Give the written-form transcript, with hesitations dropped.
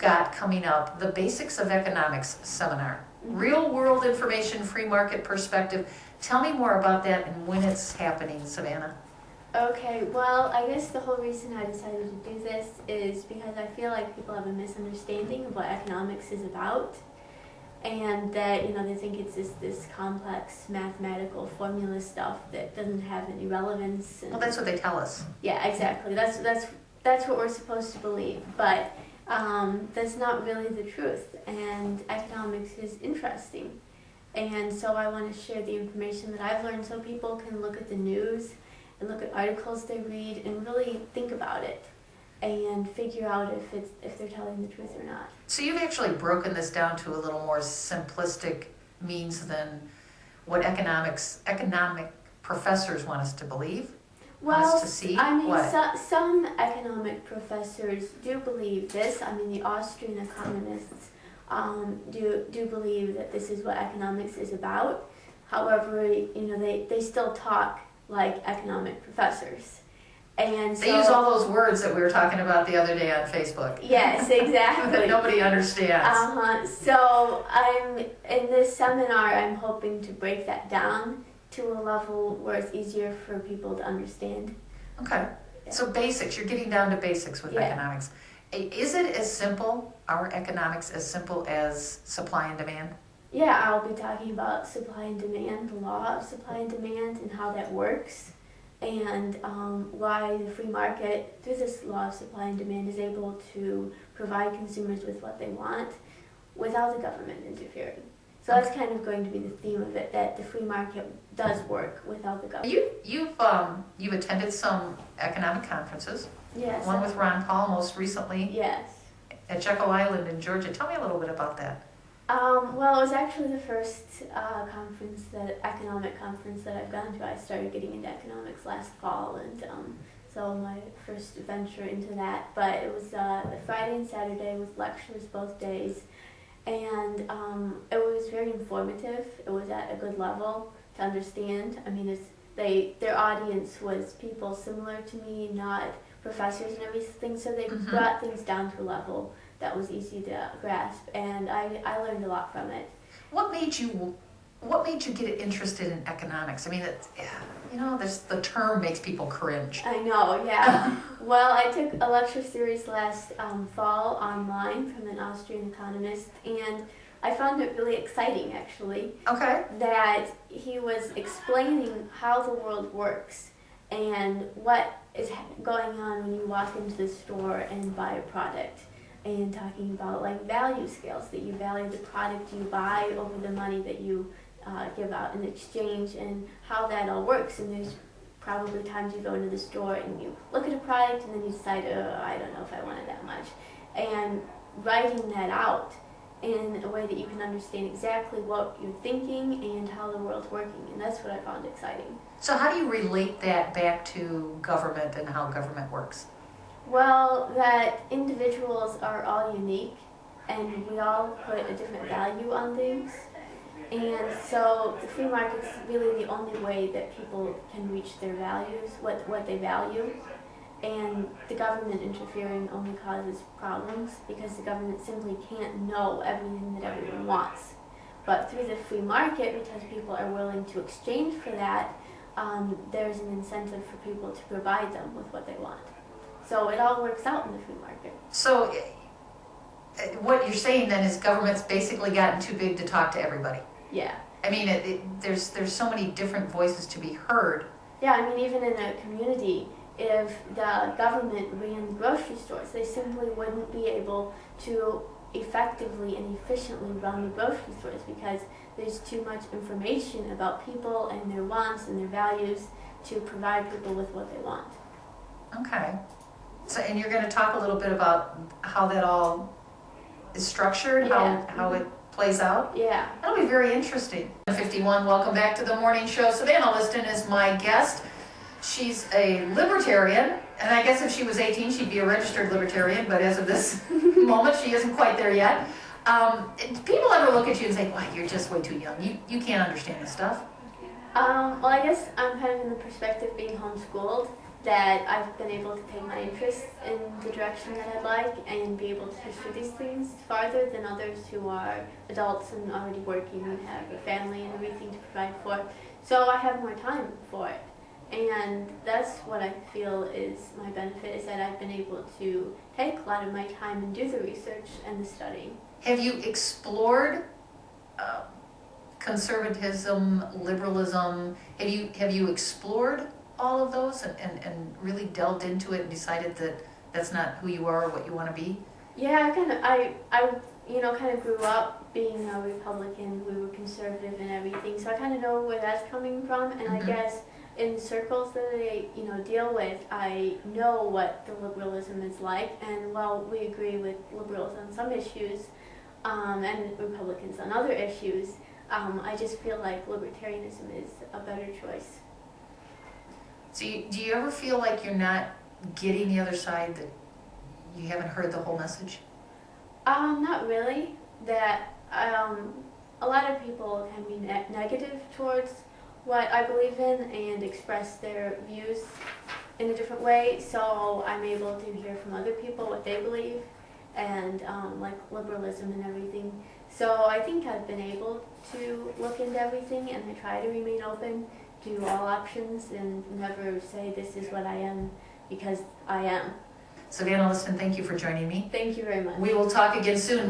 got coming up the Basics of Economics seminar. Real world information, free market perspective. Tell me more about that and when it's happening, Savannah. Okay, well, I guess the whole reason I decided to do this is because I feel like people have a misunderstanding of what economics is about, and that, you know, they think it's just this complex mathematical formula stuff that doesn't have any relevance. Well, that's what they tell us. Yeah, exactly. That's what we're supposed to believe, but that's not really the truth, and economics is interesting. And so I want to share the information that I've learned so people can look at the news and look at articles they read and really think about it and figure out if they're telling the truth or not. So you've actually broken this down to a little more simplistic means than what economic professors want us to believe, want us to see. I mean, what? Some economic professors do believe this. I mean, the Austrian economists do believe that this is what economics is about. However, you know, they still talk like economic professors. And so, they use all those words that we were talking about the other day on Facebook. Yes, exactly. That nobody understands. So in this seminar, I'm hoping to break that down to a level where it's easier for people to understand. Okay. Yeah. So basics, you're getting down to basics with Yeah. economics. Is it as simple, our economics, as simple as supply and demand? Yeah, I'll be talking about supply and demand, the law of supply and demand, and how that works, and why the free market, through this law of supply and demand, is able to provide consumers with what they want without the government interfering. So that's kind of going to be the theme of it, that the free market does work without the government. You've attended some economic conferences. Yes. One with Ron Paul most recently Yes. at Jekyll Island in Georgia. Tell me a little bit about that. Well, it was actually the first economic conference that I've gone to. I started getting into economics last fall, and so my first venture into that. But it was Friday and Saturday with lectures both days, and it was very informative. It was at a good level to understand. I mean, their audience was people similar to me, not professors and everything, so they brought things down to a level that was easy to grasp, and I learned a lot from it. What made you get interested in economics? I mean, the term makes people cringe. I know, yeah. Well, I took a lecture series last fall online from an Austrian economist, and I found it really exciting, actually. Okay. That he was explaining how the world works and what is going on when you walk into the store and buy a product, and talking about like value scales, that you value the product you buy over the money that you give out in exchange, and how that all works. And there's probably times you go into the store and you look at a product and then you decide, I don't know if I want it that much. And writing that out in a way that you can understand exactly what you're thinking and how the world's working, and that's what I found exciting. So how do you relate that back to government and how government works? Well, that individuals are all unique, and we all put a different value on things. And so the free market's really the only way that people can reach their values, what they value. And the government interfering only causes problems, because the government simply can't know everything that everyone wants. But through the free market, because people are willing to exchange for that, there's an incentive for people to provide them with what they want. So it all works out in the free market. So what you're saying then is government's basically gotten too big to talk to everybody. Yeah. I mean, there's so many different voices to be heard. Yeah, I mean, even in a community, if the government ran grocery stores, they simply wouldn't be able to effectively and efficiently run the grocery stores, because there's too much information about people and their wants and their values to provide people with what they want. Okay. So, and you're going to talk a little bit about how that all is structured, Yeah. how it plays out? Yeah. That'll be very interesting. 51, welcome back to the morning show. Savannah Liston is my guest. She's a libertarian, and I guess if she was 18, she'd be a registered libertarian, but as of this moment, she isn't quite there yet. People ever look at you and say, well, you're just way too young. You can't understand this stuff. Well, I guess I'm kind of in the perspective being homeschooled, that I've been able to take my interest in the direction that I'd like and be able to pursue these things farther than others who are adults and already working and have a family and everything to provide for. So I have more time for it. And that's what I feel is my benefit, is that I've been able to take a lot of my time and do the research and the studying. Have you explored conservatism, liberalism? Have you explored all of those and really delved into it and decided that that's not who you are or what you want to be? Yeah, I kind of grew up being a Republican. We were conservative and everything, so I kind of know where that's coming from. And I guess in circles that I deal with, I know what the liberalism is like. And while we agree with liberals on some issues and Republicans on other issues, I just feel like libertarianism is a better choice. So do you ever feel like you're not getting the other side, that you haven't heard the whole message? Not really. That a lot of people can be negative towards what I believe in and express their views in a different way. So I'm able to hear from other people what they believe and like liberalism and everything. So I think I've been able to look into everything, and I try to remain open to all options and never say this is what I am, because I am. Sylvia, thank you for joining me. Thank you very much. We will talk again soon.